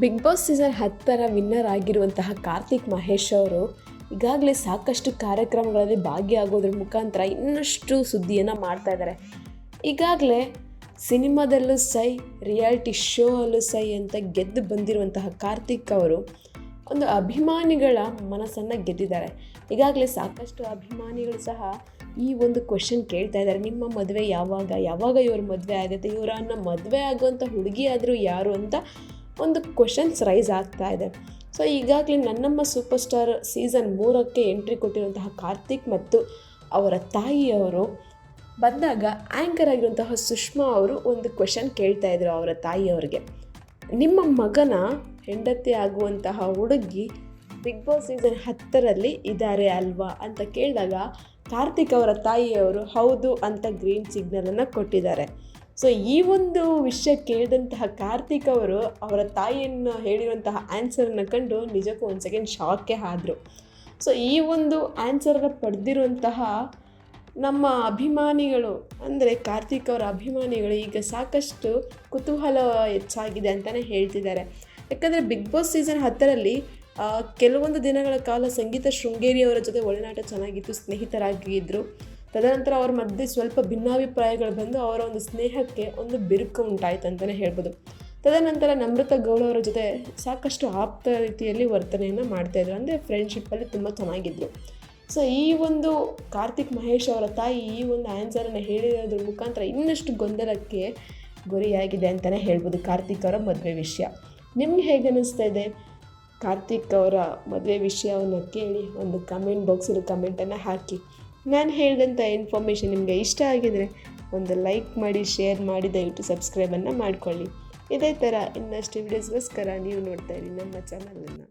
Big boss season 10 winner ಆಗಿರುವಂತಹ ಕಾರ್ತಿಕ್ ಮಹೇಶ್ ಅವರು ಈಗಾಗಲೇ ಸಾಕಷ್ಟು ಕಾರ್ಯಕ್ರಮಗಳಲ್ಲಿ ಭಾಗಿಯಾಗೋದ್ರ ಮುಖಾಂತರ ಇನ್ನಷ್ಟು ಸುದ್ದಿಯನ್ನು ಮಾಡ್ತಾ ಇದ್ದಾರೆ. ಈಗಾಗಲೇ ಸಿನಿಮಾದಲ್ಲೂ ಸೈ, ರಿಯಾಲಿಟಿ ಶೋ ಅಲ್ಲೂ ಸೈ ಅಂತ ಗೆದ್ದು ಬಂದಿರುವಂತಹ ಕಾರ್ತಿಕ್ ಅವರು ಒಂದು ಅಭಿಮಾನಿಗಳ ಮನಸ್ಸನ್ನು ಗೆದ್ದಿದ್ದಾರೆ. ಈಗಾಗಲೇ ಸಾಕಷ್ಟು ಅಭಿಮಾನಿಗಳು ಸಹ ಈ ಒಂದು ಕ್ವೆಶನ್ ಕೇಳ್ತಾ ಇದ್ದಾರೆ, ನಿಮ್ಮ ಮದುವೆ ಯಾವಾಗ ಇವ್ರ ಮದುವೆ ಆಗುತ್ತೆ, ಇವರನ್ನು ಮದುವೆ ಆಗುವಂಥ ಹುಡುಗಿ ಆದರೂ ಯಾರು ಅಂತ ಒಂದು ಕ್ವೆಶನ್ಸ್ ರೈಸ್ ಆಗ್ತಾ ಇದೆ. ಸೊ ಈಗಾಗಲೇ ನನ್ನಮ್ಮ ಸೂಪರ್ ಸ್ಟಾರ್ ಸೀಸನ್ 3ಕ್ಕೆ ಎಂಟ್ರಿ ಕೊಟ್ಟಿರುವಂತಹ ಕಾರ್ತಿಕ್ ಮತ್ತು ಅವರ ತಾಯಿಯವರು ಬಂದಾಗ ಆ್ಯಂಕರ್ ಆಗಿರುವಂತಹ ಸುಷ್ಮಾ ಅವರು ಒಂದು ಕ್ವೆಶನ್ ಕೇಳ್ತಾ ಇದ್ರು ಅವರ ತಾಯಿಯವರಿಗೆ, ನಿಮ್ಮ ಮಗನ ಹೆಂಡತಿ ಆಗುವಂತಹ ಹುಡುಗಿ ಬಿಗ್ ಬಾಸ್ ಸೀಸನ್ 10ರಲ್ಲಿ ಇದ್ದಾರೆ ಅಲ್ವಾ ಅಂತ ಕೇಳಿದಾಗ ಕಾರ್ತಿಕ್ ಅವರ ತಾಯಿಯವರು ಹೌದು ಅಂತ ಗ್ರೀನ್ ಸಿಗ್ನಲನ್ನು ಕೊಟ್ಟಿದ್ದಾರೆ. ಸೊ ಈ ಒಂದು ವಿಷಯ ಕೇಳಿದಂತಹ ಕಾರ್ತಿಕ್ ಅವರು ಅವರ ತಾಯಿಯನ್ನು ಹೇಳಿರುವಂತಹ ಆನ್ಸರನ್ನು ಕಂಡು ನಿಜಕ್ಕೂ ಒಂದು ಸೆಕೆಂಡ್ ಶಾಕೇ ಆದರು. ಸೊ ಈ ಒಂದು ಆನ್ಸರನ್ನು ಪಡೆದಿರುವಂತಹ ನಮ್ಮ ಅಭಿಮಾನಿಗಳು ಅಂದರೆ ಕಾರ್ತಿಕ್ ಅವರ ಅಭಿಮಾನಿಗಳು ಈಗ ಸಾಕಷ್ಟು ಕುತೂಹಲ ಹೆಚ್ಚಾಗಿದೆ ಅಂತಲೇ ಹೇಳ್ತಿದ್ದಾರೆ. ಯಾಕಂದರೆ ಬಿಗ್ ಬಾಸ್ ಸೀಸನ್ 10ರಲ್ಲಿ ಕೆಲವೊಂದು ದಿನಗಳ ಕಾಲ ಸಂಗೀತ ಶೃಂಗೇರಿ ಅವರ ಜೊತೆ ಒಳನಾಟ ಚೆನ್ನಾಗಿತ್ತು, ಸ್ನೇಹಿತರಾಗಿದ್ದರು. ತದನಂತರ ಅವ್ರ ಮಧ್ಯೆ ಸ್ವಲ್ಪ ಭಿನ್ನಾಭಿಪ್ರಾಯಗಳು ಬಂದು ಅವರ ಒಂದು ಸ್ನೇಹಕ್ಕೆ ಒಂದು ಬಿರುಕು ಉಂಟಾಯಿತು ಅಂತಲೇ ಹೇಳ್ಬೋದು. ತದನಂತರ ನಮ್ರತಾ ಗೌಡ ಅವರ ಜೊತೆ ಸಾಕಷ್ಟು ಆಪ್ತ ರೀತಿಯಲ್ಲಿ ವರ್ತನೆಯನ್ನು ಮಾಡ್ತಾಯಿದ್ರು, ಅಂದರೆ ಫ್ರೆಂಡ್ಶಿಪ್ಪಲ್ಲಿ ತುಂಬ ಚೆನ್ನಾಗಿದ್ದರು. ಸೊ ಈ ಒಂದು ಕಾರ್ತಿಕ್ ಮಹೇಶ್ ಅವರ ತಾಯಿ ಈ ಒಂದು ಆನ್ಸರನ್ನು ಹೇಳಿರೋದ್ರ ಮುಖಾಂತರ ಇನ್ನಷ್ಟು ಗೊಂದಲಕ್ಕೆ ಗುರಿಯಾಗಿದೆ ಅಂತಲೇ ಹೇಳ್ಬೋದು ಕಾರ್ತಿಕ್ ಅವರ ಮದುವೆ ವಿಷಯ. ನಿಮ್ಗೆ ಹೇಗೆ ಅನ್ನಿಸ್ತಾ ಇದೆ? ಕಾರ್ತಿಕ್ ಅವರ ಮದುವೆ ವಿಷಯವನ್ನು ಕೇಳಿ ಒಂದು ಕಮೆಂಟ್ ಬಾಕ್ಸಲ್ಲಿ ಕಮೆಂಟನ್ನು ಹಾಕಿ. ನಾನು ಹೇಳಿದಂಥ ಇನ್ಫಾರ್ಮೇಷನ್ ನಿಮಗೆ ಇಷ್ಟ ಆಗಿದರೆ ಒಂದು ಲೈಕ್ ಮಾಡಿ, ಶೇರ್ ಮಾಡಿ, ದಯವಿಟ್ಟು ಸಬ್ಸ್ಕ್ರೈಬನ್ನು ಮಾಡಿಕೊಳ್ಳಿ. ಇದೇ ಥರ ಇನ್ನಷ್ಟು ವಿಡಿಯೋಸ್ಗೋಸ್ಕರ ನೀವು ನೋಡ್ತಾ ಇರಿ ನಮ್ಮ ಚಾನಲನ್ನು.